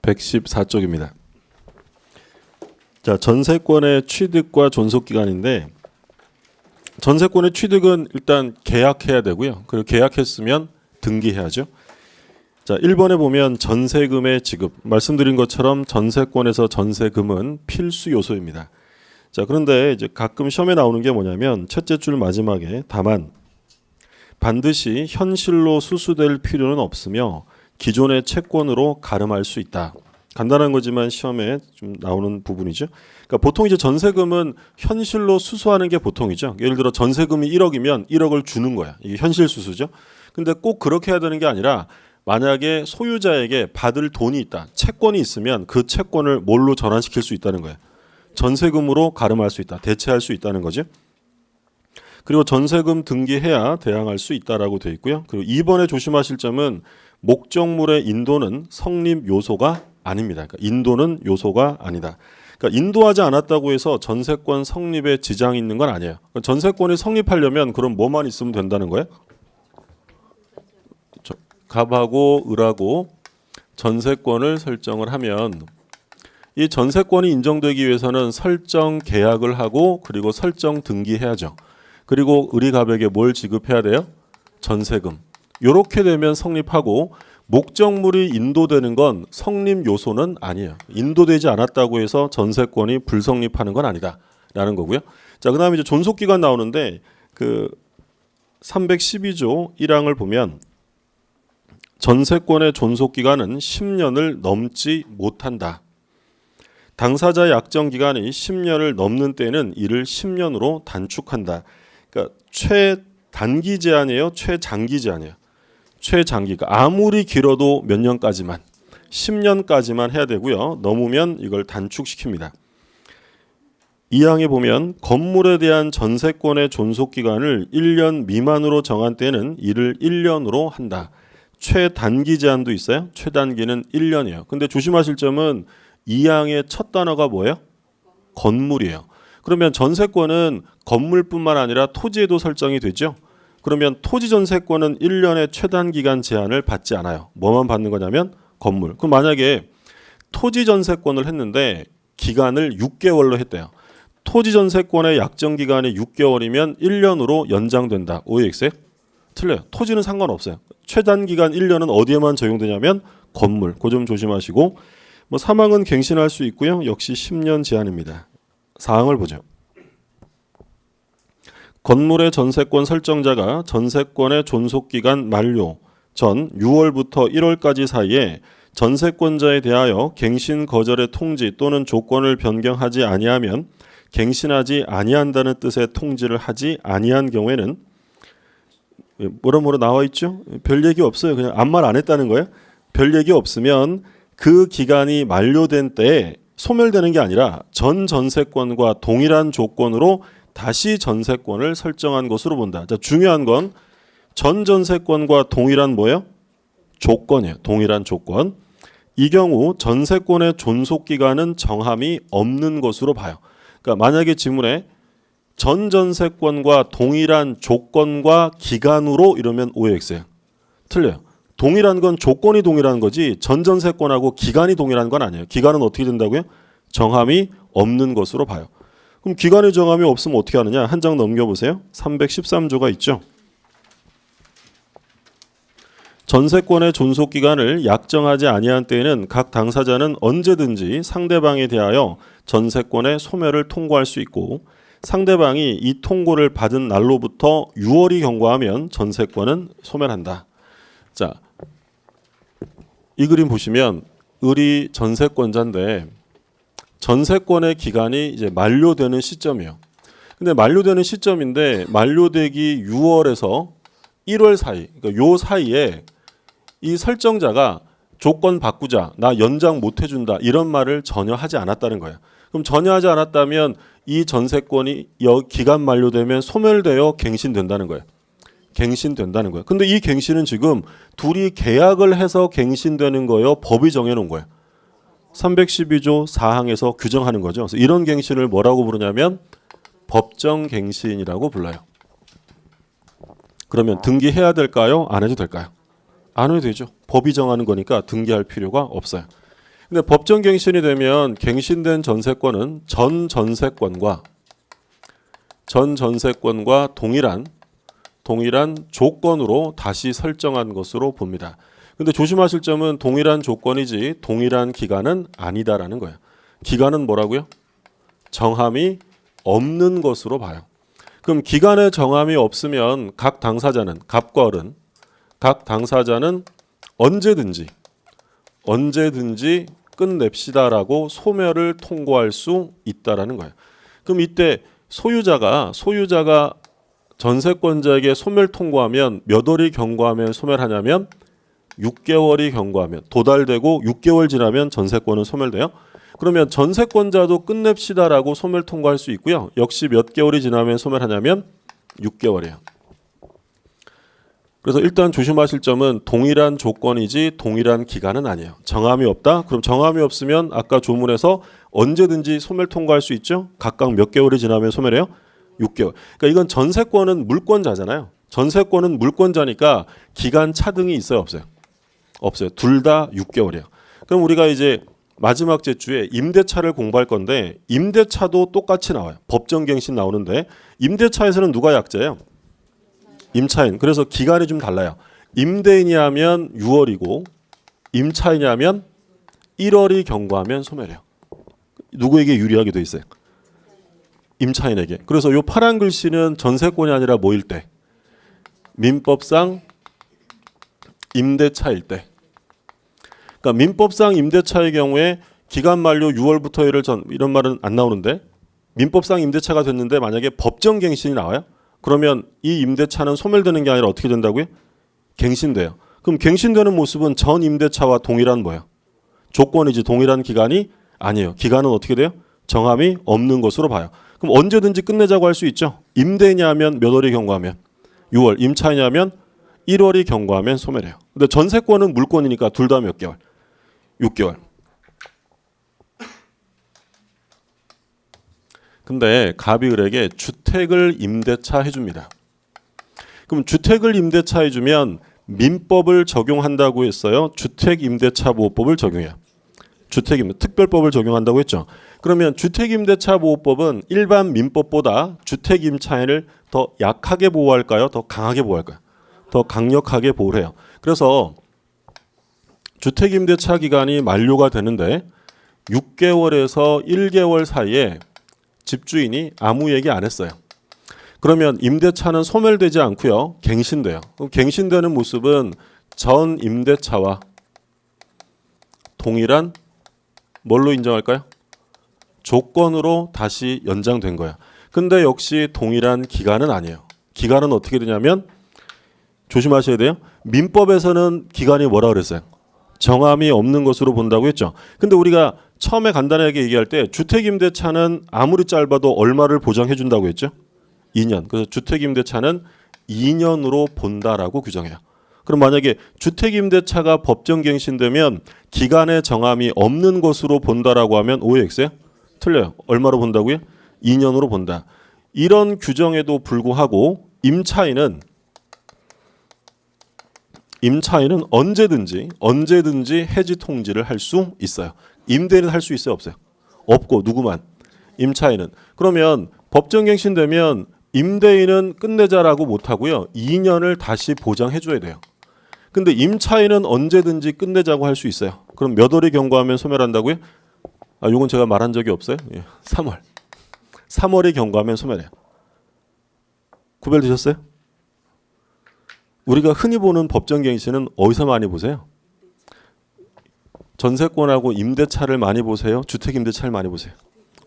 114쪽입니다. 자, 전세권의 취득과 존속 기간인데 전세권의 취득은 일단 계약해야 되고요. 그리고 계약했으면 등기해야죠. 자, 1번에 보면 전세금의 지급. 말씀드린 것처럼 전세권에서 전세금은 필수 요소입니다. 자, 그런데 이제 가끔 시험에 나오는 게 뭐냐면 첫째 줄 마지막에 다만 반드시 현실로 수수될 필요는 없으며 기존의 채권으로 가름할 수 있다. 간단한 거지만 시험에 좀 나오는 부분이죠. 그러니까 보통 이제 전세금은 현실로 수수하는 게 보통이죠. 예를 들어 전세금이 1억이면 1억을 주는 거야. 이게 현실 수수죠. 근데 꼭 그렇게 해야 되는 게 아니라 만약에 소유자에게 받을 돈이 있다. 채권이 있으면 그 채권을 뭘로 전환시킬 수 있다는 거예요. 전세금으로 가름할 수 있다. 대체할 수 있다는 거죠. 그리고 전세금 등기해야 대항할 수 있다라고 되어 있고요. 그리고 2번에 조심하실 점은 목적물의 인도는 성립 요소가 아닙니다. 그러니까 인도는 요소가 아니다. 그러니까 인도하지 않았다고 해서 전세권 성립에 지장이 있는 건 아니에요. 그러니까 전세권이 성립하려면 그럼 뭐만 있으면 된다는 거예요? 갑하고 을하고 전세권을 설정을 하면 이 전세권이 인정되기 위해서는 설정 계약을 하고 그리고 설정 등기해야죠. 그리고 을이 갑에게 뭘 지급해야 돼요? 전세금. 이렇게 되면 성립하고 목적물이 인도되는 건 성립 요소는 아니에요. 인도되지 않았다고 해서 전세권이 불성립하는 건 아니다라는 거고요. 자, 그다음에 이제 존속 기간 나오는데 그 312조 1항을 보면 전세권의 존속 기간은 10년을 넘지 못한다. 당사자의 약정 기간이 10년을 넘는 때는 이를 10년으로 단축한다. 그러니까 최단기 제한이에요, 최장기 제한이에요. 최장기가 아무리 길어도 몇 년까지만 10년까지만 해야 되고요. 넘으면 이걸 단축시킵니다. 이 항에 보면 건물에 대한 전세권의 존속 기간을 1년 미만으로 정한 때는 이를 1년으로 한다. 최단기 제한도 있어요. 최단기는 1년이에요. 근데 조심하실 점은 이 항의 첫 단어가 뭐예요? 건물이에요. 그러면 전세권은 건물뿐만 아니라 토지에도 설정이 되죠. 그러면 토지 전세권은 1년의 최단 기간 제한을 받지 않아요. 뭐만 받는 거냐면 건물. 그럼 만약에 토지 전세권을 했는데 기간을 6개월로 했대요. 토지 전세권의 약정 기간이 6개월이면 1년으로 연장된다. OX에? 틀려요. 토지는 상관없어요. 최단 기간 1년은 어디에만 적용되냐면 건물. 그 점 조심하시고 뭐 사망은 갱신할 수 있고요. 역시 10년 제한입니다. 사항을 보죠. 건물의 전세권 설정자가 전세권의 존속기간 만료 전 6월부터 1월까지 사이에 전세권자에 대하여 갱신 거절의 통지 또는 조건을 변경하지 아니하면 갱신하지 아니한다는 뜻의 통지를 하지 아니한 경우에는 뭐라 나와 있죠? 별 얘기 없어요. 그냥 아무 말 안 했다는 거예요. 별 얘기 없으면 그 기간이 만료된 때에 소멸되는 게 아니라 전 전세권과 동일한 조건으로 다시 전세권을 설정한 것으로 본다. 자, 중요한 건 전 전세권과 동일한 뭐예요? 조건이에요. 동일한 조건. 이 경우 전세권의 존속 기간은 정함이 없는 것으로 봐요. 그러니까 만약에 지문에 전 전세권과 동일한 조건과 기간으로 이러면 OX예요. 틀려요. 동일한 건 조건이 동일한 거지 전 전세권하고 기간이 동일한 건 아니에요. 기간은 어떻게 된다고요? 정함이 없는 것으로 봐요. 그럼 기간의 정함이 없으면 어떻게 하느냐? 한 장 넘겨보세요. 313조가 있죠. 전세권의 존속기간을 약정하지 아니한 때에는 각 당사자는 언제든지 상대방에 대하여 전세권의 소멸을 통고할 수 있고 상대방이 이 통고를 받은 날로부터 6월이 경과하면 전세권은 소멸한다. 자, 이 그림 보시면 을이 전세권자인데 전세권의 기간이 이제 만료되는 시점이에요. 근데 만료되는 시점인데 만료되기 6월에서 1월 사이, 그러니까 요 사이에 이 설정자가 조건 바꾸자, 나 연장 못 해준다 이런 말을 전혀 하지 않았다는 거예요. 그럼 전혀 하지 않았다면 이 전세권이 기간 만료되면 소멸되어 갱신된다는 거예요. 갱신된다는 거예요. 근데 이 갱신은 지금 둘이 계약을 해서 갱신되는 거예요. 법이 정해놓은 거예요. 312조 4항에서 규정하는 거죠. 그래서 이런 갱신을 뭐라고 부르냐면 법정갱신이라고 불러요. 그러면 등기해야 될까요? 안 해도 될까요? 안 해도 되죠. 법이 정하는 거니까 등기할 필요가 없어요. 근데 법정갱신이 되면 갱신된 전세권은 전 전세권과 동일한 조건으로 다시 설정한 것으로 봅니다. 근데 조심하실 점은 동일한 조건이지 동일한 기간은 아니다라는 거예요. 기간은 뭐라고요? 정함이 없는 것으로 봐요. 그럼 기간에 정함이 없으면 각 당사자는 갑과 을은 각 당사자는 언제든지 끝냅시다라고 소멸을 통고할 수 있다라는 거예요. 그럼 이때 소유자가 전세권자에게 소멸 통고하면 몇 월이 경과하면 소멸하냐면 6개월이 경과하면 도달되고 6개월 지나면 전세권은 소멸돼요. 그러면 전세권자도 끝냅시다라고 소멸 통고할 수 있고요. 역시 몇 개월이 지나면 소멸하냐면 6개월이에요. 그래서 일단 조심하실 점은 동일한 조건이지 동일한 기간은 아니에요. 정함이 없다? 그럼 정함이 없으면 아까 조문에서 언제든지 소멸 통고할 수 있죠? 각각 몇 개월이 지나면 소멸해요? 6개월. 그러니까 이건 전세권은 물권자잖아요. 전세권은 물권자니까 기간 차등이 있어요, 없어요? 없어요. 둘 다 6개월이에요. 그럼 우리가 이제 마지막 제주에 임대차를 공부할 건데 임대차도 똑같이 나와요. 법정갱신 나오는데 임대차에서는 누가 약자예요? 임차인. 그래서 기간이 좀 달라요. 임대인이 하면 6월이고 임차인이 하면 1월이 경과하면 소멸해요. 누구에게 유리하게 돼 있어요? 임차인에게. 그래서 이 파란 글씨는 전세권이 아니라 뭐일 때? 민법상 임대차일 때. 그러니까 민법상 임대차의 경우에 기간 만료 6월부터 이런 말은 안 나오는데 민법상 임대차가 됐는데 만약에 법정갱신이 나와요? 그러면 이 임대차는 소멸되는 게 아니라 어떻게 된다고요? 갱신돼요. 그럼 갱신되는 모습은 전 임대차와 동일한 뭐예요? 조건이지 동일한 기간이 아니에요. 기간은 어떻게 돼요? 정함이 없는 것으로 봐요. 그럼 언제든지 끝내자고 할 수 있죠. 임대인이 하면 몇 월이 경과하면 6월, 임차인이 하면 1월이 경과하면 소멸해요. 근데 전세권은 물권이니까 둘 다 몇 개월? 6개월. 근데 갑이 을에게 주택을 임대차 해줍니다. 그럼 주택을 임대차 해주면 민법을 적용한다고 했어요. 주택임대차보호법을 적용해요. 특별법을 적용한다고 했죠. 그러면 주택임대차보호법은 일반 민법보다 주택임차인을 더 약하게 보호할까요? 더 강하게 보호할까요? 더 강력하게 보호를 해요. 그래서 주택임대차 기간이 만료가 되는데 6개월에서 1개월 사이에 집주인이 아무 얘기 안 했어요. 그러면 임대차는 소멸되지 않고요. 갱신돼요. 그럼 갱신되는 모습은 전 임대차와 동일한 뭘로 인정할까요? 조건으로 다시 연장된 거야. 근데 역시 동일한 기간은 아니에요. 기간은 어떻게 되냐면 조심하셔야 돼요. 민법에서는 기간이 뭐라 그랬어요? 정함이 없는 것으로 본다고 했죠. 근데 우리가 처음에 간단하게 얘기할 때 주택임대차는 아무리 짧아도 얼마를 보장해 준다고 했죠? 2년. 그래서 주택임대차는 2년으로 본다라고 규정해요. 그럼 만약에 주택임대차가 법정갱신되면 기간의 정함이 없는 것으로 본다라고 하면 OX예요? 틀려요. 얼마로 본다고요? 2년으로 본다. 이런 규정에도 불구하고 임차인은 언제든지 해지 통지를 할 수 있어요. 임대인은 할 수 있어요, 없어요? 없고 누구만? 임차인은. 그러면 법정갱신되면 임대인은 끝내자라고 못 하고요. 2년을 다시 보장해 줘야 돼요. 근데 임차인은 언제든지 끝내자고 할 수 있어요. 그럼 몇 월이 경과하면 소멸한다고요? 요건 제가 말한 적이 없어요. 3월. 3월이 경과하면 소멸해요. 구별되셨어요? 우리가 흔히 보는 법정갱신은 어디서 많이 보세요? 전세권하고 임대차를 많이 보세요? 주택임대차를 많이 보세요?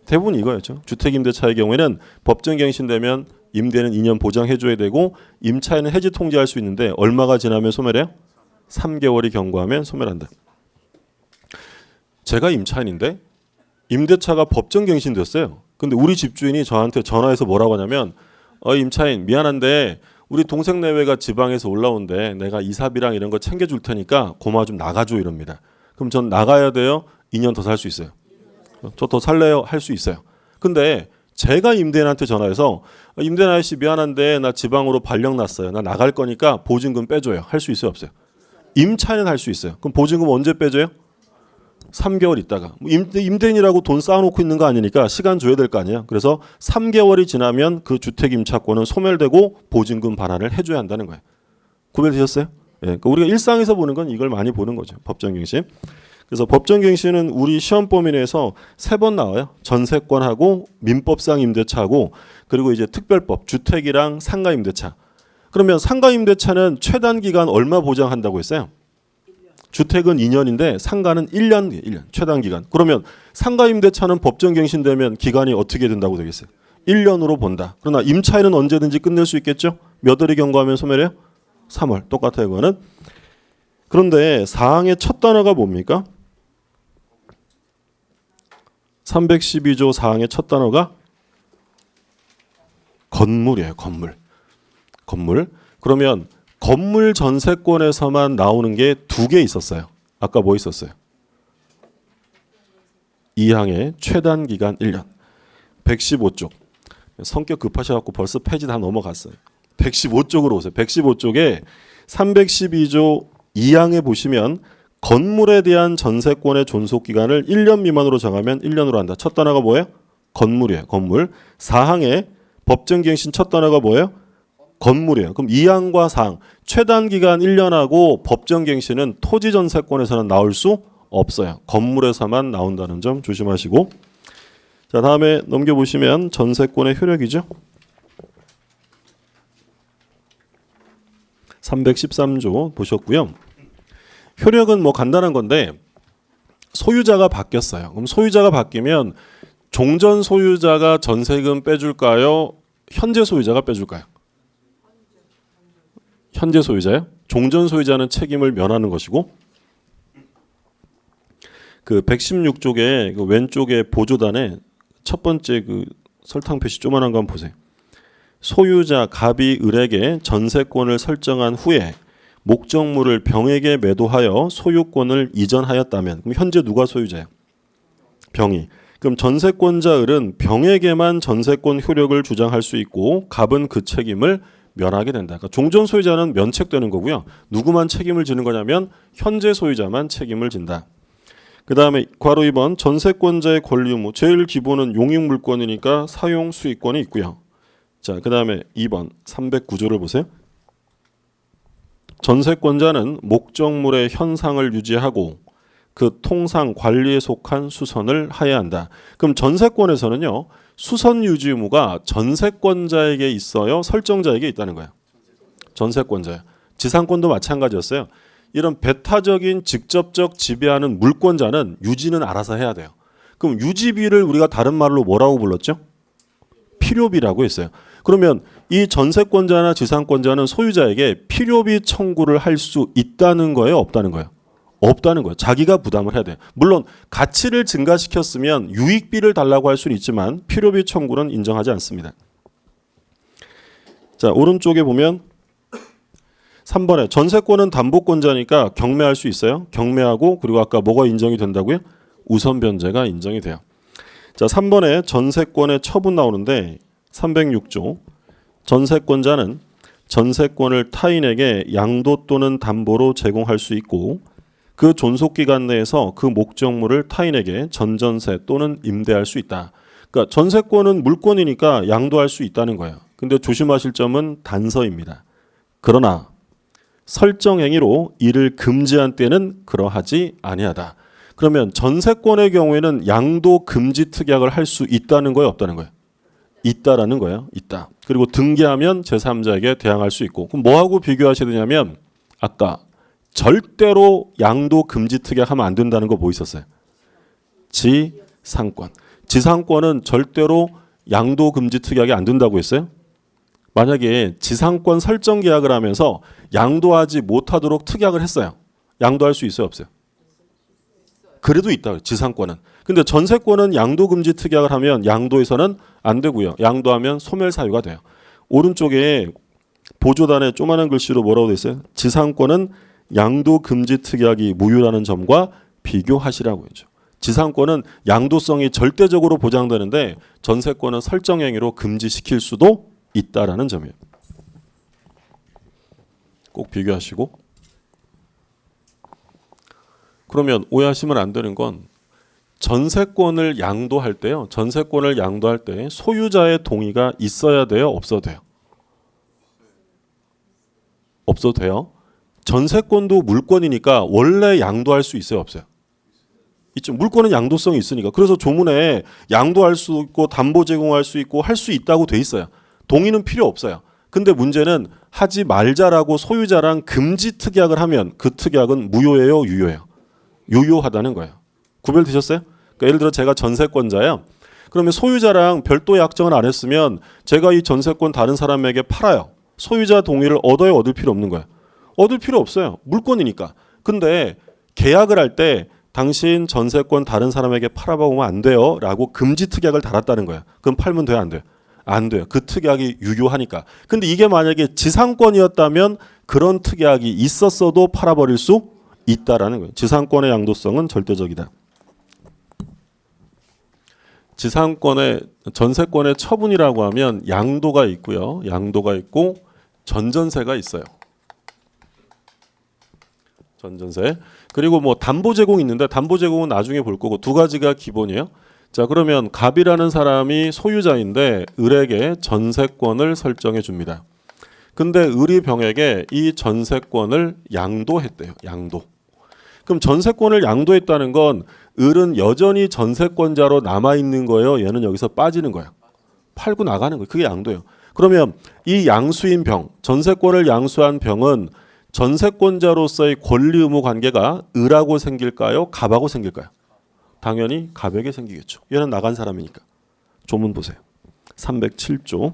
대부분 이거였죠. 주택임대차의 경우에는 법정갱신되면 임대는 2년 보장해줘야 되고 임차인은 해지 통지할 수 있는데 얼마가 지나면 소멸해요? 3개월이 경과하면 소멸한다. 제가 임차인인데 임대차가 법정갱신됐어요. 근데 우리 집주인이 저한테 전화해서 뭐라고 하냐면 임차인 미안한데 우리 동생 내외가 지방에서 올라온대. 내가 이사비랑 이런 거 챙겨줄 테니까 고마 좀 나가줘 이럽니다. 그럼 전 나가야 돼요? 2년 더 살 수 있어요? 저 더 살래요? 할 수 있어요. 근데 제가 임대인한테 전화해서 임대인 아저씨 미안한데 나 지방으로 발령 났어요. 나 나갈 거니까 보증금 빼줘요. 할 수 있어요? 없어요? 임차인은 할 수 있어요. 그럼 보증금 언제 빼줘요? 3개월 있다가 임대인이라고 돈 쌓아놓고 있는 거 아니니까 시간 줘야 될 거 아니에요. 그래서 3개월이 지나면 그 주택 임차권은 소멸되고 보증금 반환을 해줘야 한다는 거예요. 구별되셨어요? 예, 그러니까 우리가 일상에서 보는 건 이걸 많이 보는 거죠. 법정갱신. 그래서 법정갱신은 우리 시험 범위 내에서 3번 나와요. 전세권하고 민법상 임대차하고 그리고 이제 특별법 주택이랑 상가 임대차. 그러면 상가 임대차는 최단 기간 얼마 보장한다고 했어요? 주택은 2년인데 상가는 1년 최단 기간. 그러면 상가 임대차는 법정갱신되면 기간이 어떻게 된다고 되겠어요? 1년으로 본다. 그러나 임차인은 언제든지 끝낼 수 있겠죠? 몇 월이 경과하면 소멸해요? 3월. 똑같아요. 그거는. 그런데 사항의 첫 단어가 뭡니까? 312조 사항의 첫 단어가 건물이에요. 건물. 그러면 건물 전세권에서만 나오는 게 2개 있었어요. 아까 뭐 있었어요? 2항의 최단 기간 1년. 115쪽. 성격 급하셔갖고 벌써 페이지 다 넘어갔어요. 115쪽으로 오세요. 115쪽에 312조 2항에 보시면 건물에 대한 전세권의 존속기간을 1년 미만으로 정하면 1년으로 한다. 첫 단어가 뭐예요? 건물이에요. 건물. 4항에 법정갱신 첫 단어가 뭐예요? 건물이에요. 그럼 2항과 4항 최단 기간 1년하고 법정갱신은 토지 전세권에서는 나올 수 없어요. 건물에서만 나온다는 점 조심하시고. 자, 다음에 넘겨보시면 전세권의 효력이죠. 313조 보셨고요. 효력은 뭐 간단한 건데 소유자가 바뀌었어요. 그럼 소유자가 바뀌면 종전 소유자가 전세금 빼줄까요? 현재 소유자가 빼줄까요? 현재 소유자요? 종전 소유자는 책임을 면하는 것이고 그 116쪽에 그 왼쪽에 보조단에 첫 번째 그 설탕 표시 조그만한 거 한번 보세요. 소유자 갑이 을에게 전세권을 설정한 후에 목적물을 병에게 매도하여 소유권을 이전하였다면 그럼 현재 누가 소유자예요? 병이. 그럼 전세권자 을은 병에게만 전세권 효력을 주장할 수 있고 갑은 그 책임을 면하게 된다. 그러니까 종전 소유자는 면책되는 거고요. 누구만 책임을 지는 거냐면 현재 소유자만 책임을 진다. 그 다음에 괄호 2번 전세권자의 권리 의무. 제일 기본은 용익물권이니까 사용 수익권이 있고요. 자, 그 다음에 2번 309조를 보세요. 전세권자는 목적물의 현상을 유지하고 그 통상 관리에 속한 수선을 하여야 한다. 그럼 전세권에서는요. 수선 유지 의무가 전세권자에게 있어요? 설정자에게 있다는 거예요? 전세권자예요. 지상권도 마찬가지였어요. 이런 배타적인 직접적 지배하는 물권자는 유지는 알아서 해야 돼요. 그럼 유지비를 우리가 다른 말로 뭐라고 불렀죠? 필요비라고 했어요. 그러면 이 전세권자나 지상권자는 소유자에게 필요비 청구를 할 수 있다는 거예요? 없다는 거예요? 없다는 거예요. 자기가 부담을 해야 돼요. 물론 가치를 증가시켰으면 유익비를 달라고 할 수는 있지만 필요비 청구는 인정하지 않습니다. 자, 오른쪽에 보면 3번에 전세권은 담보권자니까 경매할 수 있어요. 경매하고 그리고 아까 뭐가 인정이 된다고요? 우선 변제가 인정이 돼요. 자, 3번에 전세권의 처분 나오는데 306조 전세권자는 전세권을 타인에게 양도 또는 담보로 제공할 수 있고 그 존속기간 내에서 그 목적물을 타인에게 전전세 또는 임대할 수 있다. 그러니까 전세권은 물권이니까 양도할 수 있다는 거예요. 근데 조심하실 점은 단서입니다. 그러나 설정 행위로 이를 금지한 때는 그러하지 아니하다. 그러면 전세권의 경우에는 양도 금지 특약을 할 수 있다는 거예요, 없다는 거예요? 있다라는 거예요. 있다. 그리고 등기하면 제3자에게 대항할 수 있고. 그럼 뭐하고 비교하셔야 되냐면 아까 절대로 양도 금지 특약하면 안 된다는 거 뭐 있었어요? 지상권. 지상권은 절대로 양도 금지 특약이 안 된다고 했어요? 만약에 지상권 설정 계약을 하면서 양도하지 못하도록 특약을 했어요. 양도할 수 있어요, 없어요? 그래도 있다. 지상권은. 근데 전세권은 양도 금지 특약을 하면 양도에서는 안 되고요. 양도하면 소멸 사유가 돼요. 오른쪽에 보조단에 조그마한 글씨로 뭐라고 돼 있어요? 지상권은 양도 금지 특약이 무효라는 점과 비교하시라고 했죠. 지상권은 양도성이 절대적으로 보장되는데 전세권은 설정 행위로 금지시킬 수도 있다라는 점이에요. 꼭 비교하시고. 그러면 오해하시면 안 되는 건 전세권을 양도할 때요. 전세권을 양도할 때 소유자의 동의가 있어야 돼요? 없어도 돼요? 없어도 돼요. 전세권도 물권이니까 원래 양도할 수 있어요? 없어요? 있죠. 물권은 양도성이 있으니까. 그래서 조문에 양도할 수 있고 담보 제공할 수 있고 할 수 있다고 돼 있어요. 동의는 필요 없어요. 근데 문제는 하지 말자라고 소유자랑 금지 특약을 하면 그 특약은 무효예요? 유효예요? 유효하다는 거예요. 구별되셨어요? 그러니까 예를 들어 제가 전세권자예요. 그러면 소유자랑 별도 약정을 안 했으면 제가 이 전세권 다른 사람에게 팔아요. 소유자 동의를 얻어야 얻을 필요 없는 거예요. 얻을 필요 없어요. 물권이니까. 근데 계약을 할 때 당신 전세권 다른 사람에게 팔아보면 안 돼요 라고 금지 특약을 달았다는 거예요. 그럼 팔면 돼요? 안 돼요? 안 돼요. 그 특약이 유효하니까. 근데 이게 만약에 지상권이었다면 그런 특약이 있었어도 팔아버릴 수 있다라는 거예요. 지상권의 양도성은 절대적이다. 지상권의 전세권의 처분이라고 하면 양도가 있고요. 양도가 있고 전전세가 있어요. 전전세. 그리고 뭐 담보 제공이 있는데 담보 제공은 나중에 볼 거고 두 가지가 기본이에요. 자, 그러면 갑이라는 사람이 소유자인데 을에게 전세권을 설정해 줍니다. 근데 을이 병에게 이 전세권을 양도했대요. 양도. 그럼 전세권을 양도했다는 건 을은 여전히 전세권자로 남아있는 거예요? 얘는 여기서 빠지는 거예요? 팔고 나가는 거예요. 그게 양도예요. 그러면 이 양수인 병, 전세권을 양수한 병은 전세권자로서의 권리 의무 관계가 을하고 생길까요? 갑하고 생길까요? 당연히 갑에게 생기겠죠. 얘는 나간 사람이니까. 조문 보세요. 307조.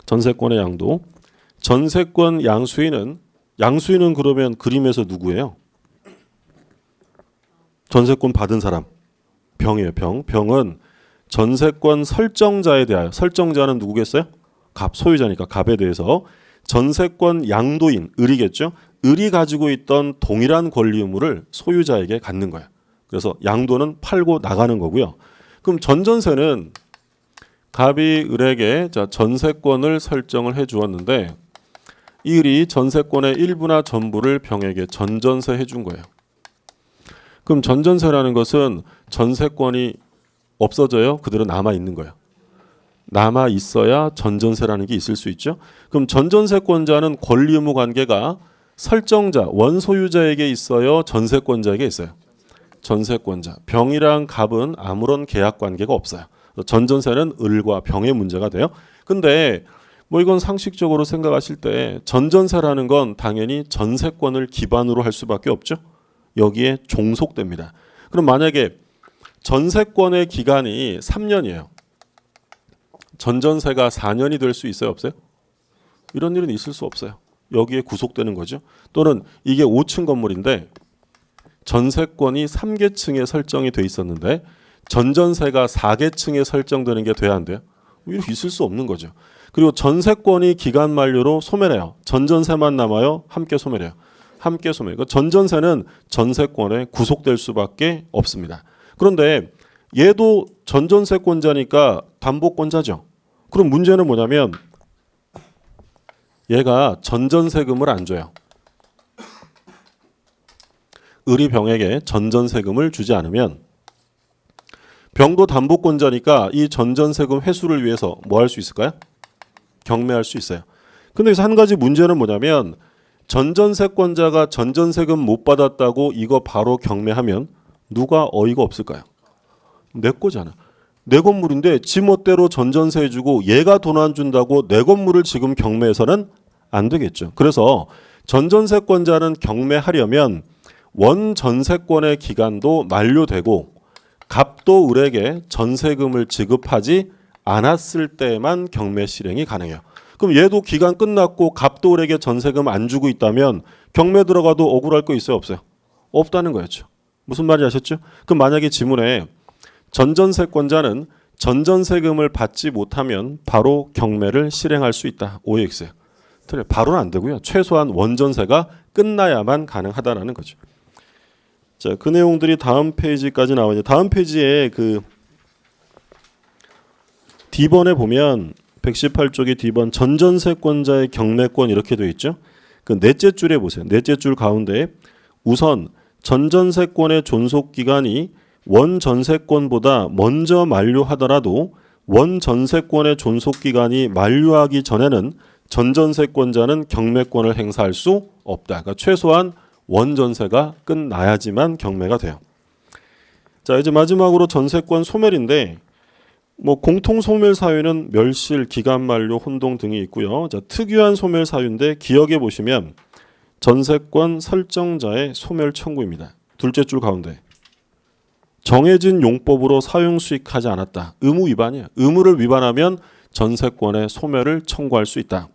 전세권의 양도. 전세권 양수인은 그러면 그림에서 누구예요? 전세권 받은 사람. 병이에요. 병은 전세권 설정자에 대하여, 설정자는 누구겠어요? 갑, 소유자니까 갑에 대해서 전세권 양도인 을이겠죠. 을이 가지고 있던 동일한 권리 의무를 소유자에게 갖는 거예요. 그래서 양도는 팔고 나가는 거고요. 그럼 전전세는 갑이 을에게 전세권을 설정을 해 주었는데 이 을이 전세권의 일부나 전부를 병에게 전전세 해준 거예요. 그럼 전전세라는 것은 전세권이 없어져요? 그대로 남아 있는 거예요. 남아 있어야 전전세라는 게 있을 수 있죠. 그럼 전전세권자는 권리 의무 관계가 설정자, 원소유자에게 있어요? 전세권자에게 있어요? 전세권자. 병이랑 갑은 아무런 계약 관계가 없어요. 전전세는 을과 병의 문제가 돼요. 근데 뭐 이건 상식적으로 생각하실 때 전전세라는 건 당연히 전세권을 기반으로 할 수밖에 없죠. 여기에 종속됩니다. 그럼 만약에 전세권의 기간이 3년이에요. 전전세가 4년이 될 수 있어요? 없어요? 이런 일은 있을 수 없어요. 여기에 구속되는 거죠. 또는 이게 5층 건물인데 전세권이 3계층에 설정이 돼 있었는데 전전세가 4계층에 설정되는 게 돼야 안 돼요? 이렇게 있을 수 없는 거죠. 그리고 전세권이 기간 만료로 소멸해요. 전전세만 남아요? 함께 소멸해요. 함께 소멸. 전전세는 전세권에 구속될 수밖에 없습니다. 그런데 얘도 전전세권자니까 담보권자죠. 그럼 문제는 뭐냐면 얘가 전전세금을 안 줘요. 을이 병에게 전전세금을 주지 않으면 병도 담보권자니까 이 전전세금 회수를 위해서 뭐 할 수 있을까요? 경매할 수 있어요. 근데 여기서 한 가지 문제는 뭐냐면 전전세권자가 전전세금 못 받았다고 이거 바로 경매하면 누가 어이가 없을까요? 내 거잖아. 내 건물인데 지 멋대로 전전세 해주고 얘가 돈 안 준다고 내 건물을 지금 경매해서는 안 되겠죠. 그래서 전전세권자는 경매하려면 원전세권의 기간도 만료되고 갑도 을에게 전세금을 지급하지 않았을 때만 경매 실행이 가능해요. 그럼 얘도 기간 끝났고 갑도 을에게 전세금 안 주고 있다면 경매 들어가도 억울할 거 있어요? 없어요? 없다는 거였죠. 무슨 말인지 아셨죠? 그럼 만약에 지문에 전전세권자는 전전세금을 받지 못하면 바로 경매를 실행할 수 있다. OX예요. 바로는 안 되고요. 최소한 원전세가 끝나야만 가능하다라는 거죠. 자, 그 내용들이 다음 페이지까지 나와요. 다음 페이지에 그 D번에 보면 118쪽의 D번 전전세권자의 경매권 이렇게 되어 있죠. 그 넷째 줄에 보세요. 넷째 줄 가운데 우선 전전세권의 존속 기간이 원전세권보다 먼저 만료하더라도 원전세권의 존속 기간이 만료하기 전에는 전전세권자는 경매권을 행사할 수 없다. 그러니까 최소한 원전세가 끝나야지만 경매가 돼요. 자, 이제 마지막으로 전세권 소멸인데 뭐 공통 소멸 사유는 멸실, 기간 만료, 혼동 등이 있고요. 자, 특유한 소멸 사유인데 기억해 보시면 전세권 설정자의 소멸 청구입니다. 둘째 줄 가운데 정해진 용법으로 사용 수익하지 않았다. 의무 위반이에요. 의무를 위반하면 전세권의 소멸을 청구할 수 있다.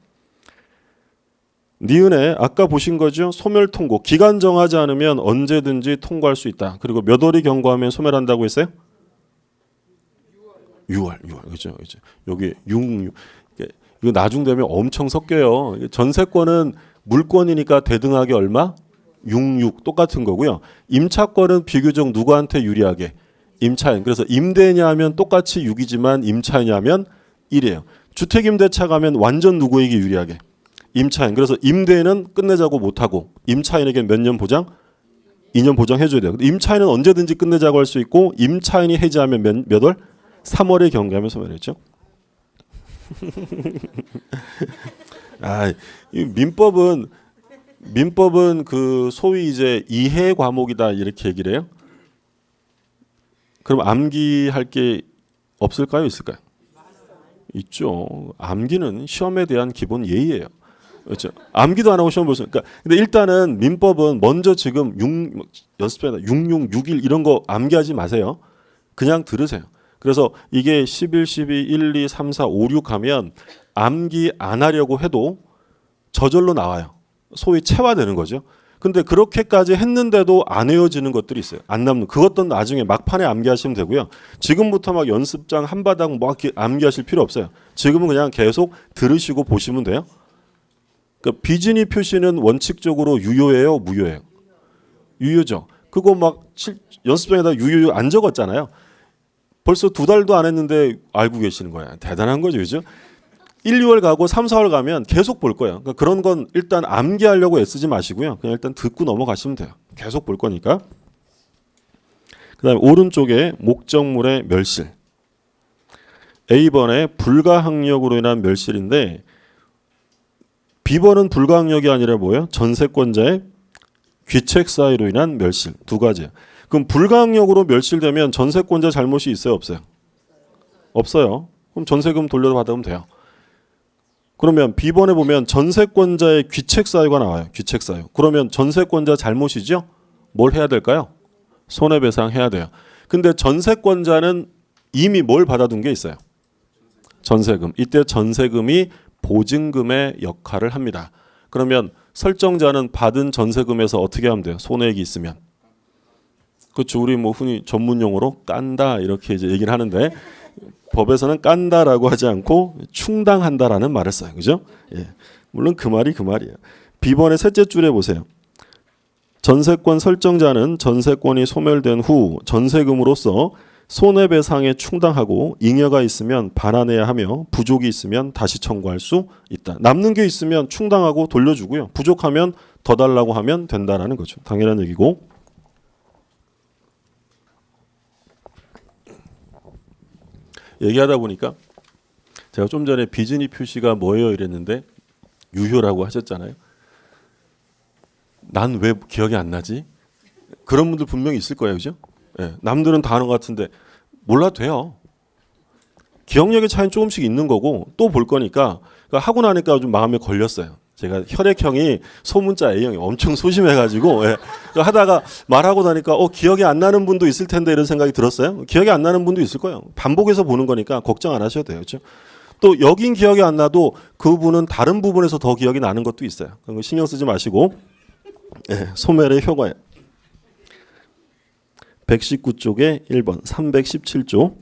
니은에 아까 보신 거죠. 소멸 통고. 기간 정하지 않으면 언제든지 통고할 수 있다. 그리고 몇 월이 경과하면 소멸한다고 했어요? 6월. 그렇죠. 여기 6. 이거 나중되면 엄청 섞여요. 전세권은 물권이니까 대등하게 얼마? 6 똑같은 거고요. 임차권은 비교적 누구한테 유리하게? 임차인. 그래서 임대냐 하면 똑같이 6이지만 임차인이냐 하면 1이에요. 주택임대차 가면 완전 누구에게 유리하게? 임차인. 그래서 임대인은 끝내자고 못하고 임차인에게 몇 년 보장? 2년 보장해줘야 돼요. 임차인은 언제든지 끝내자고 할 수 있고 임차인이 해지하면 몇 월? 3월에 경과하면 소멸했죠. 이 민법은 그 소위 이제 이해 과목이다 이렇게 얘기를 해요. 그럼 암기할 게 없을까요? 있을까요? 있죠. 암기는 시험에 대한 기본 예의예요. 그렇죠. 암기도 안 하고 시험 볼 수. 그러니까 근데 일단은 민법은 먼저 지금 연습해다 6661 이런 거 암기하지 마세요. 그냥 들으세요. 그래서 이게 11, 12, 1, 2, 3, 4, 5, 6 하면 암기 안 하려고 해도 저절로 나와요. 소위 체화되는 거죠. 근데 그렇게까지 했는데도 안 외워지는 것들이 있어요. 안 남는. 그것도 나중에 막판에 암기하시면 되고요. 지금부터 막 연습장 한 바닥 막 암기하실 필요 없어요. 지금은 그냥 계속 들으시고 보시면 돼요. 그러니까 비진이 표시는 원칙적으로 유효예요, 무효예요? 유효죠. 그거 막 연습장에다 유효 안 적었잖아요. 벌써 2달도 안 했는데 알고 계시는 거예요. 대단한 거죠, 그죠? 1, 2월 가고 3, 4월 가면 계속 볼 거예요. 그러니까 그런 건 일단 암기하려고 애쓰지 마시고요. 그냥 일단 듣고 넘어가시면 돼요. 계속 볼 거니까. 그다음에 오른쪽에 목적물의 멸실. A번에 불가항력으로 인한 멸실인데 B번은 불가항력이 아니라 뭐예요? 전세권자의 귀책 사유로 인한 멸실. 두 가지예요. 그럼 불가항력으로 멸실되면 전세권자 잘못이 있어요, 없어요? 없어요. 그럼 전세금 돌려받으면 돼요. 그러면 B번에 보면 전세권자의 귀책 사유가 나와요. 귀책 사유. 그러면 전세권자 잘못이죠? 뭘 해야 될까요? 손해배상 해야 돼요. 근데 전세권자는 이미 뭘 받아둔 게 있어요? 전세금. 이때 전세금이 보증금의 역할을 합니다. 그러면 설정자는 받은 전세금에서 어떻게 하면 돼요? 손해액이 있으면. 그렇죠. 우리 뭐 흔히 전문 용어로 깐다 이렇게 이제 얘기를 하는데 법에서는 깐다라고 하지 않고 충당한다라는 말을 써요. 그죠? 예. 물론 그 말이에요. B번의 셋째 줄에 보세요. 전세권 설정자는 전세권이 소멸된 후 전세금으로서 손해배상에 충당하고 잉여가 있으면 반환해야 하며 부족이 있으면 다시 청구할 수 있다. 남는 게 있으면 충당하고 돌려주고요. 부족하면 더 달라고 하면 된다라는 거죠. 당연한 얘기고. 얘기하다 보니까 제가 좀 전에 비진이 표시가 뭐예요 이랬는데 유효라고 하셨잖아요. 난 왜 기억이 안 나지? 그런 분들 분명히 있을 거예요. 그죠? 예, 남들은 다 아는 것 같은데 몰라도 돼요. 기억력의 차이는 조금씩 있는 거고 또 볼 거니까 하고 나니까 좀 마음에 걸렸어요. 제가 혈액형이 소문자 A형이 엄청 소심해가지고 하다가 말하고 나니까 기억이 안 나는 분도 있을 텐데 이런 생각이 들었어요. 기억이 안 나는 분도 있을 거예요. 반복해서 보는 거니까 걱정 안 하셔도 돼요. 그렇죠? 또 여긴 기억이 안 나도 그분은 다른 부분에서 더 기억이 나는 것도 있어요. 그런 거 신경 쓰지 마시고 소멸의 효과예요. 119쪽에 1번 317조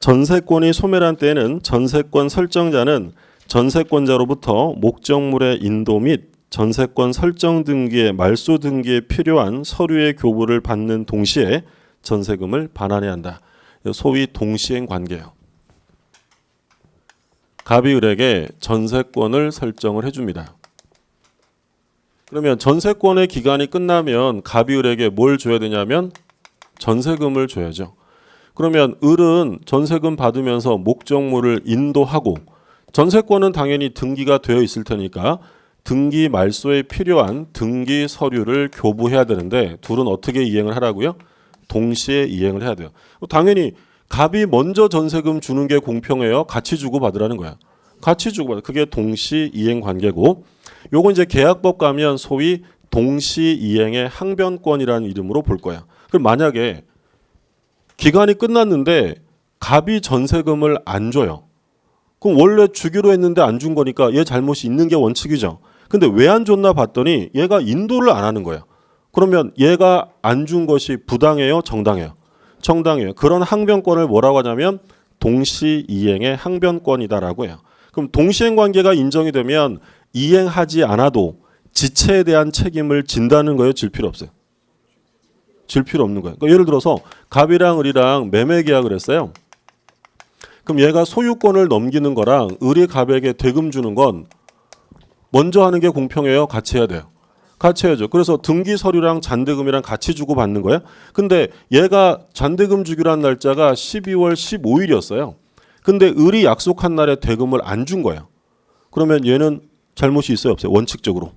전세권이 소멸한 때에는 전세권 설정자는 전세권자로부터 목적물의 인도 및 전세권 설정 등기의 말소 등기에 필요한 서류의 교부를 받는 동시에 전세금을 반환해야 한다. 소위 동시행 관계예요. 갑이 을에게 전세권을 설정을 해줍니다. 그러면 전세권의 기간이 끝나면 갑이 을에게 뭘 줘야 되냐면 전세금을 줘야죠. 그러면 을은 전세금 받으면서 목적물을 인도하고 전세권은 당연히 등기가 되어 있을 테니까 등기 말소에 필요한 등기 서류를 교부해야 되는데 둘은 어떻게 이행을 하라고요? 동시에 이행을 해야 돼요. 당연히 갑이 먼저 전세금 주는 게 공평해요. 같이 주고 받으라는 거야. 같이 주고 받아. 그게 동시 이행 관계고 요건 이제 계약법 가면 소위 동시 이행의 항변권이라는 이름으로 볼 거야. 그럼 만약에 기간이 끝났는데 갑이 전세금을 안 줘요. 그럼 원래 주기로 했는데 안 준 거니까 얘 잘못이 있는 게 원칙이죠. 근데 왜 안 줬나 봤더니 얘가 인도를 안 하는 거예요. 그러면 얘가 안 준 것이 부당해요? 정당해요? 정당해요. 그런 항변권을 뭐라고 하냐면 동시 이행의 항변권이다라고 해요. 그럼 동시행 관계가 인정이 되면 이행하지 않아도 지체에 대한 책임을 진다는 거예요? 질 필요 없어요? 질 필요 없는 거예요. 그러니까 예를 들어서 갑이랑 을이랑 매매 계약을 했어요. 그럼 얘가 소유권을 넘기는 거랑 을이 갑에게 대금 주는 건 먼저 하는 게 공평해요? 같이 해야 돼요? 같이 해야죠. 그래서 등기 서류랑 잔대금이랑 같이 주고 받는 거예요. 근데 얘가 잔대금 주기로 한 날짜가 12월 15일이었어요. 근데 을이 약속한 날에 대금을 안 준 거예요. 그러면 얘는 잘못이 있어요? 없어요? 원칙적으로.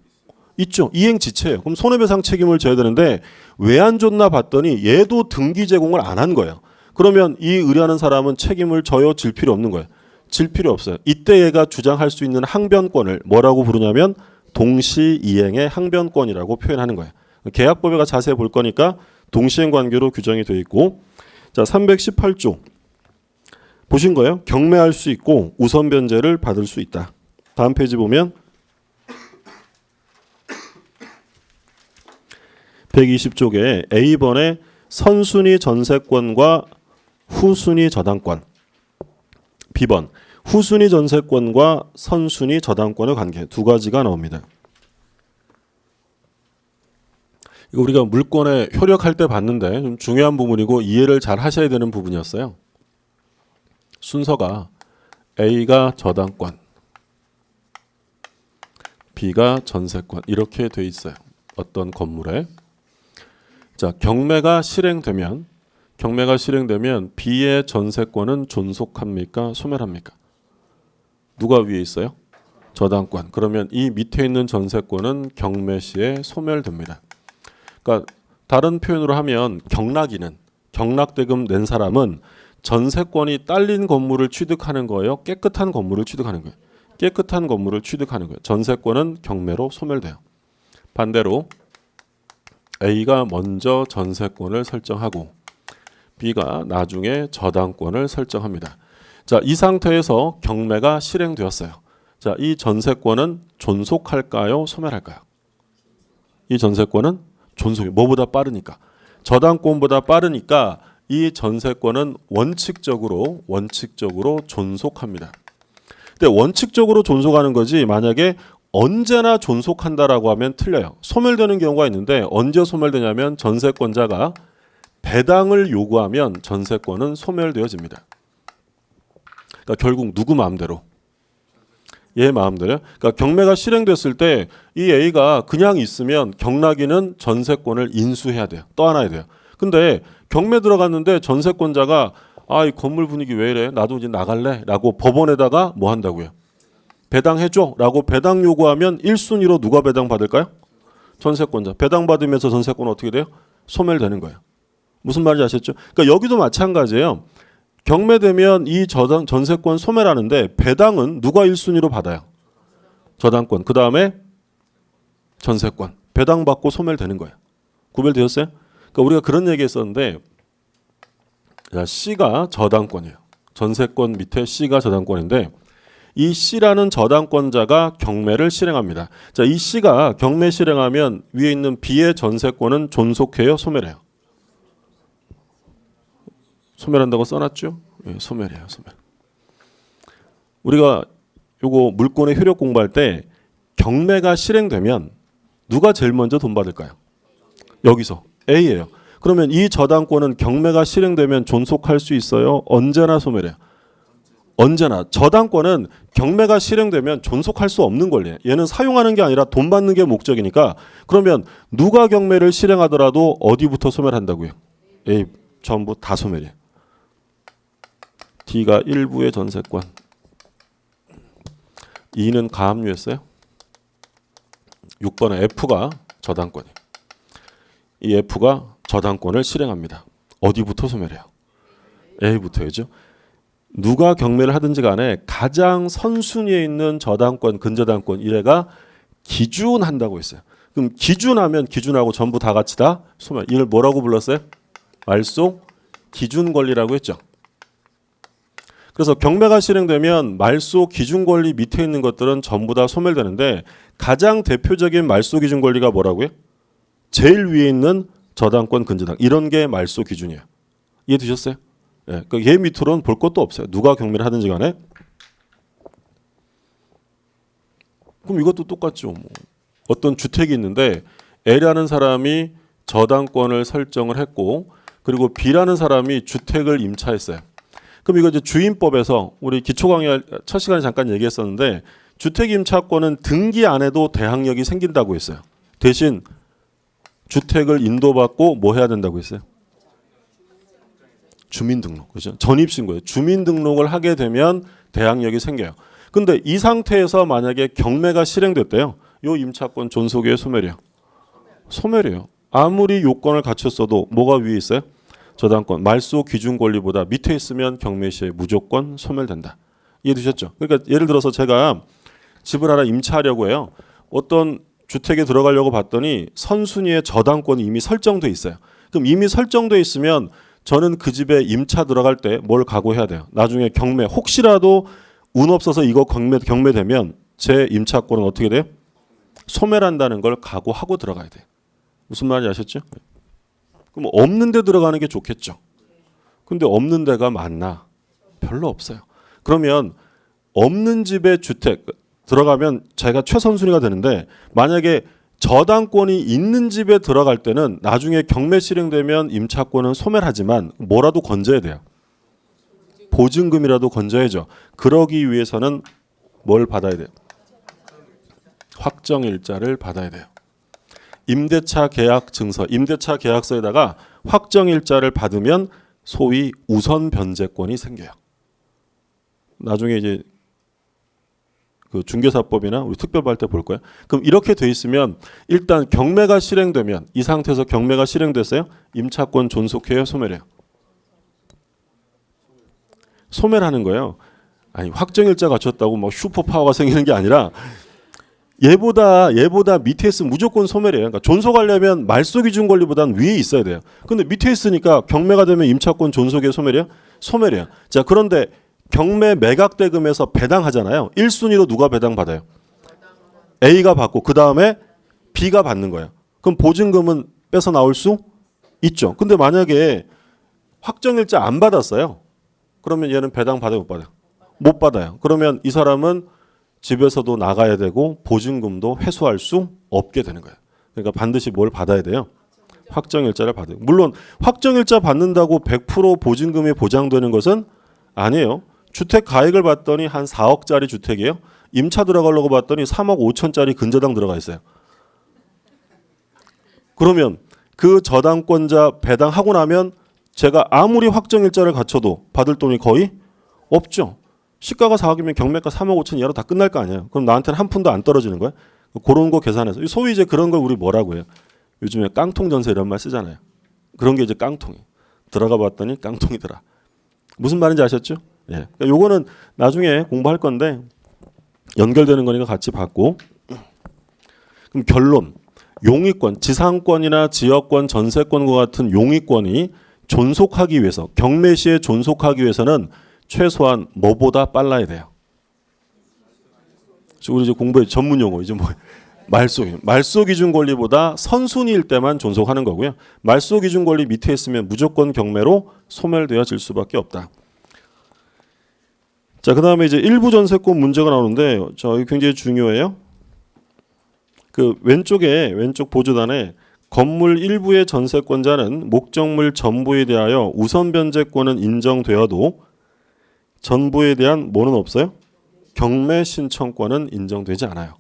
있죠. 이행지체예요. 그럼 손해배상 책임을 져야 되는데 왜 안 줬나 봤더니 얘도 등기 제공을 안 한 거예요. 그러면 이 의뢰하는 사람은 책임을 져요? 질 필요 없는 거예요? 질 필요 없어요. 이때 얘가 주장할 수 있는 항변권을 뭐라고 부르냐면 동시 이행의 항변권이라고 표현하는 거예요. 계약법에 가 자세히 볼 거니까 동시행 관계로 규정이 되어 있고 자 318조 보신 거예요? 경매할 수 있고 우선 변제를 받을 수 있다. 다음 페이지 보면 120쪽에 A번에 선순위 전세권과 후순위 저당권 B번 후순위 전세권과 선순위 저당권의 관계 두 가지가 나옵니다. 이거 우리가 물권에 효력할 때 봤는데 좀 중요한 부분이고 이해를 잘 하셔야 되는 부분이었어요. 순서가 A가 저당권, B가 전세권 이렇게 돼 있어요. 어떤 건물에. 자, 경매가 실행되면 B의 전세권은 존속합니까? 소멸합니까? 누가 위에 있어요? 저당권. 그러면 이 밑에 있는 전세권은 경매 시에 소멸됩니다. 그러니까 다른 표현으로 하면 경락대금 낸 사람은 전세권이 딸린 건물을 취득하는 거예요? 깨끗한 건물을 취득하는 거예요? 깨끗한 건물을 취득하는 거예요. 전세권은 경매로 소멸돼요. 반대로 A가 먼저 전세권을 설정하고 B가 나중에 저당권을 설정합니다. 자, 이 상태에서 경매가 실행되었어요. 자, 이 전세권은 존속할까요? 소멸할까요? 이 전세권은 존속이 뭐보다 빠르니까. 저당권보다 빠르니까 이 전세권은 원칙적으로 존속합니다. 근데 원칙적으로 존속하는 거지 만약에 언제나 존속한다라고 하면 틀려요. 소멸되는 경우가 있는데 언제 소멸되냐면 전세권자가 배당을 요구하면 전세권은 소멸되어집니다. 그러니까 결국 누구 마음대로? 얘 마음대로요. 그러니까 경매가 실행됐을 때 이 A가 그냥 있으면 경락인은 전세권을 인수해야 돼요. 떠안아야 돼요. 근데 경매 들어갔는데 전세권자가 이 건물 분위기 왜 이래? 나도 이제 나갈래? 라고 법원에다가 뭐 한다고요? 배당해줘 라고 배당 요구하면 1순위로 누가 배당 받을까요? 전세권자. 배당 받으면서 전세권은 어떻게 돼요? 소멸되는 거예요. 무슨 말인지 아셨죠? 그러니까 여기도 마찬가지예요. 경매되면 이 전세권 소멸하는데 배당은 누가 1순위로 받아요? 저당권. 그 다음에 전세권. 배당받고 소멸되는 거예요. 구별되셨어요? 그러니까 우리가 그런 얘기 했었는데 C가 저당권이에요. 전세권 밑에 C가 저당권인데 이 C라는 저당권자가 경매를 실행합니다. 자, 이 C가 경매 실행하면 위에 있는 B의 전세권은 존속해요? 소멸해요? 소멸한다고 써놨죠? 예, 소멸이에요. 소멸. 우리가 요거 물권의 효력 공부할 때 경매가 실행되면 누가 제일 먼저 돈 받을까요? 여기서 A예요. 그러면 이 저당권은 경매가 실행되면 존속할 수 있어요? 언제나 소멸해요? 언제나 저당권은 경매가 실행되면 존속할 수 없는 권리예요. 얘는 사용하는 게 아니라 돈 받는 게 목적이니까 그러면 누가 경매를 실행하더라도 어디부터 소멸한다고요? A 전부 다 소멸이에요. D가 일부의 전세권. E는 가압류였어요. 6번에 F가 저당권이에요. 이 F가 저당권을 실행합니다. 어디부터 소멸해요? A부터죠. 누가 경매를 하든지 간에 가장 선순위에 있는 저당권, 근저당권 이래가 기준한다고 했어요. 그럼 기준하면 기준하고 전부 다 같이 다 소멸. 이걸 뭐라고 불렀어요? 말소 기준 권리라고 했죠. 그래서 경매가 실행되면 말소 기준 권리 밑에 있는 것들은 전부 다 소멸되는데 가장 대표적인 말소 기준 권리가 뭐라고요? 제일 위에 있는 저당권, 근저당 이런 게 말소 기준이에요. 이해되셨어요? 예, 그러니까 얘 밑으로는 볼 것도 없어요. 누가 경매를 하든지 간에. 그럼 이것도 똑같죠. 뭐. 어떤 주택이 있는데 A라는 사람이 저당권을 설정을 했고 그리고 B라는 사람이 주택을 임차했어요. 그럼 이거 이제 주임법에서 우리 기초 강의 첫 시간에 잠깐 얘기했었는데 주택 임차권은 등기 안 해도 대항력이 생긴다고 했어요. 대신 주택을 인도받고 뭐 해야 된다고 했어요? 주민등록. 그죠? 전입신고예요. 주민등록을 하게 되면 대항력이 생겨요. 근데 이 상태에서 만약에 경매가 실행됐대요. 요 임차권 존속의 소멸이요. 소멸이에요. 아무리 요건을 갖췄어도 뭐가 위에 있어요? 저당권. 말소 기준 권리보다 밑에 있으면 경매 시에 무조건 소멸된다. 이해되셨죠? 그러니까 예를 들어서 제가 집을 하나 임차하려고 해요. 어떤 주택에 들어가려고 봤더니 선순위에 저당권이 이미 설정돼 있어요. 그럼 이미 설정돼 있으면 저는 그 집에 임차 들어갈 때 뭘 각오해야 돼요? 나중에 경매 혹시라도 운 없어서 이거 경매되면 제 임차권은 어떻게 돼요? 소멸한다는 걸 각오하고 들어가야 돼요. 무슨 말인지 아셨죠? 그럼 없는 데 들어가는 게 좋겠죠. 근데 없는 데가 많나? 별로 없어요. 그러면 없는 집에 주택 들어가면 자기가 최선순위가 되는데 만약에 저당권이 있는 집에 들어갈 때는 나중에 경매 실행되면 임차권은 소멸하지만 뭐라도 건져야 돼요. 보증금이라도 건져야죠. 그러기 위해서는 뭘 받아야 돼요? 확정일자를 받아야 돼요. 임대차 계약 증서, 임대차 계약서에다가 확정일자를 받으면 소위 우선 변제권이 생겨요. 나중에 이제 그 중개사법이나 우리 특별발 때 볼 거예요. 그럼 이렇게 돼 있으면 일단 경매가 실행되면 이 상태에서 경매가 실행됐어요. 임차권 존속해요, 소멸해요? 소멸하는 거예요. 아니 확정일자 갖췄다고 뭐 슈퍼파워가 생기는 게 아니라 얘보다 밑에 있으면 무조건 소멸이에요. 그러니까 존속하려면 말소 기준 권리보다는 위에 있어야 돼요. 근데 밑에 있으니까 경매가 되면 임차권 존속의 소멸이에요? 소멸이에요. 자, 그런데 경매 매각 대금에서 배당하잖아요. 1순위로 누가 배당받아요? A가 받고 그 다음에 B가 받는 거예요. 그럼 보증금은 뺏어 나올 수 있죠. 근데 만약에 확정일자 안 받았어요. 그러면 얘는 배당 받아요, 못 받아요? 못 받아요. 그러면 이 사람은 집에서도 나가야 되고 보증금도 회수할 수 없게 되는 거예요. 그러니까 반드시 뭘 받아야 돼요? 확정일자를 받아요. 물론 확정일자 받는다고 100% 보증금이 보장되는 것은 아니에요. 주택 가액을 봤더니 한 4억짜리 주택이에요. 임차 들어가려고 봤더니 3억 5천짜리 근저당 들어가 있어요. 그러면 그 저당권자 배당하고 나면 제가 아무리 확정일자를 갖춰도 받을 돈이 거의 없죠. 시가가 4억이면 경매가 3억 5천 이하로 다 끝날 거 아니에요. 그럼 나한테는 한 푼도 안 떨어지는 거야. 그런 거 계산해서 소위 이제 그런 걸 우리 뭐라고 해요? 요즘에 깡통 전세 이런 말 쓰잖아요. 그런 게 이제 깡통이. 들어가 봤더니 깡통이더라. 무슨 말인지 아셨죠? 예. 그러니까 요거는 나중에 공부할 건데 연결되는 거니까 같이 받고. 그럼 결론. 용의권, 지상권이나 지역권, 전세권과 같은 용의권이 존속하기 위해서 경매 시에 존속하기 위해서는 최소한 뭐보다 빨라야 돼요. 우리 이제 공부의 전문 용어 이제 뭐 말소 기준 권리보다 선순위일 때만 존속하는 거고요. 말소 기준 권리 밑에 있으면 무조건 경매로 소멸되어질 수밖에 없다. 자, 그다음에 이제 일부 전세권 문제가 나오는데 이거 굉장히 중요해요. 그 왼쪽 보조단에 건물 일부의 전세권자는 목적물 전부에 대하여 우선 변제권은 인정되어도 전부에 대한 뭐는 없어요? 경매 신청권은 인정되지 않아요.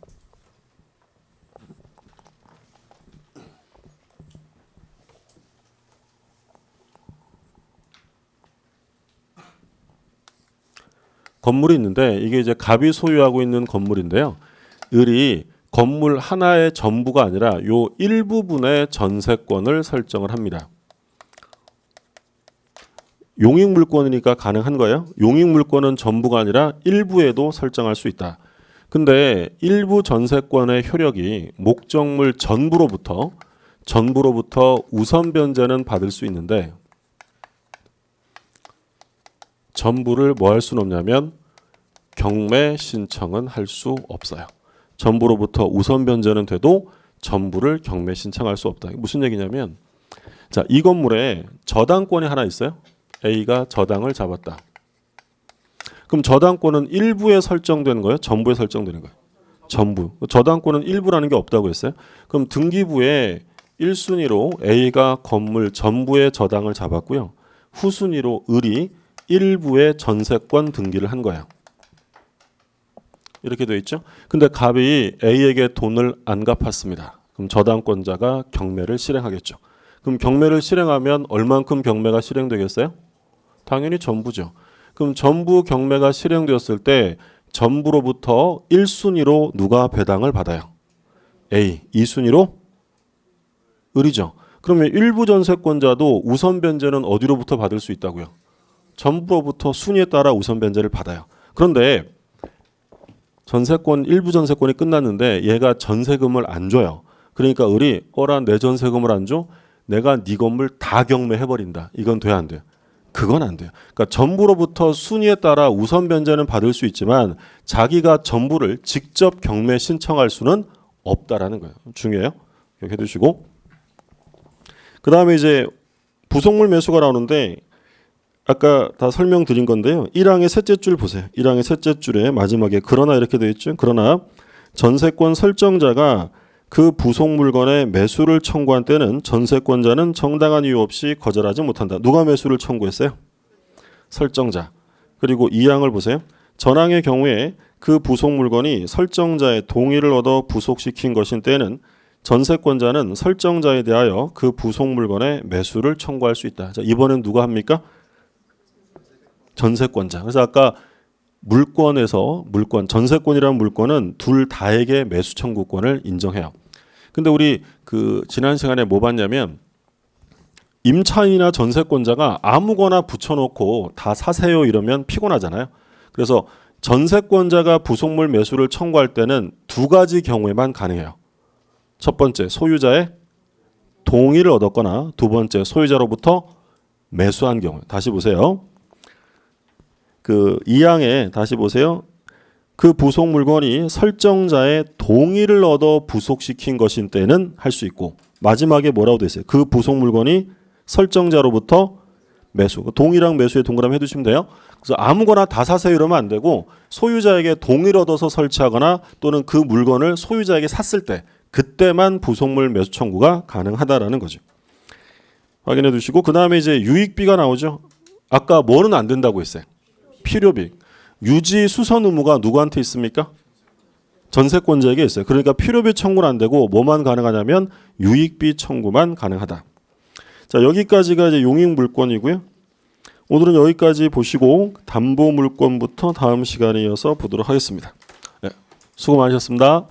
건물이 있는데 이게 이제 갑이 소유하고 있는 건물인데요. 을이 건물 하나의 전부가 아니라 요 일부분의 전세권을 설정을 합니다. 용익물권이니까 가능한 거예요. 용익물권은 전부가 아니라 일부에도 설정할 수 있다. 근데 일부 전세권의 효력이 목적물 전부로부터 우선 변제는 받을 수 있는데 전부를 뭐 할 수는 없냐면 경매 신청은 할 수 없어요. 전부로부터 우선 변제는 돼도 전부를 경매 신청할 수 없다. 무슨 얘기냐면 자, 이 건물에 저당권이 하나 있어요. A가 저당을 잡았다. 그럼 저당권은 일부에 설정되는 거예요? 전부에 설정되는 거예요? 전부. 저당권은 일부라는 게 없다고 했어요. 그럼 등기부에 1순위로 A가 건물 전부의 저당을 잡았고요. 후순위로 을이 일부의 전세권 등기를 한 거예요. 이렇게 되어 있죠. 근데 갑이 A에게 돈을 안 갚았습니다. 그럼 저당권자가 경매를 실행하겠죠. 그럼 경매를 실행하면 얼만큼 경매가 실행되겠어요? 당연히 전부죠. 그럼 전부 경매가 실행되었을 때 전부로부터 1순위로 누가 배당을 받아요? A. 2순위로 을이죠. 그러면 일부 전세권자도 우선 변제는 어디로부터 받을 수 있다고요? 전부로부터 순위에 따라 우선 변제를 받아요. 그런데 전세권 일부 전세권이 끝났는데 얘가 전세금을 안 줘요. 그러니까 을이 내 전세금을 안 줘? 내가 네 건물 다 경매해 버린다. 이건 돼야 안 돼요? 그건 안 돼요. 그러니까 전부로부터 순위에 따라 우선 변제는 받을 수 있지만 자기가 전부를 직접 경매 신청할 수는 없다라는 거예요. 중요해요. 이렇게 해두시고 그 다음에 이제 부속물 매수가 나오는데 아까 다 설명드린 건데요. 1항의 셋째 줄 보세요. 1항의 셋째 줄에 마지막에 그러나 이렇게 되어 있죠. 그러나 전세권 설정자가 그 부속 물건의 매수를 청구한 때는 전세권자는 정당한 이유 없이 거절하지 못한다. 누가 매수를 청구했어요? 설정자. 그리고 2항을 보세요. 전항의 경우에 그 부속 물건이 설정자의 동의를 얻어 부속시킨 것인 때는 전세권자는 설정자에 대하여 그 부속 물건의 매수를 청구할 수 있다. 자, 이번엔 누가 합니까? 전세권자. 그래서 아까 전세권이라는 물건은 둘 다에게 매수 청구권을 인정해요. 근데 우리 지난 시간에 뭐 봤냐면 임차인이나 전세권자가 아무거나 붙여놓고 다 사세요 이러면 피곤하잖아요. 그래서 전세권자가 부속물 매수를 청구할 때는 두 가지 경우에만 가능해요. 첫 번째, 소유자의 동의를 얻었거나 두 번째, 소유자로부터 매수한 경우. 다시 보세요. 2항에 다시 보세요. 그 부속 물건이 설정자의 동의를 얻어 부속시킨 것인 때는 할 수 있고 마지막에 뭐라고 돼 있어요? 그 부속 물건이 설정자로부터 매수. 동의랑 매수에 동그라미 해두시면 돼요. 그래서 아무거나 다 사세요 이러면 안 되고 소유자에게 동의를 얻어서 설치하거나 또는 그 물건을 소유자에게 샀을 때 그때만 부속물 매수 청구가 가능하다라는 거죠. 확인해 두시고 그 다음에 이제 유익비가 나오죠. 아까 뭐는 안 된다고 했어요? 필요비. 유지 수선 의무가 누구한테 있습니까? 전세권자에게 있어요. 그러니까 필요비 청구는 안 되고 뭐만 가능하냐면 유익비 청구만 가능하다. 자, 여기까지가 이제 용익물권이고요. 오늘은 여기까지 보시고 담보물권부터 다음 시간에 이어서 보도록 하겠습니다. 네, 수고 많으셨습니다.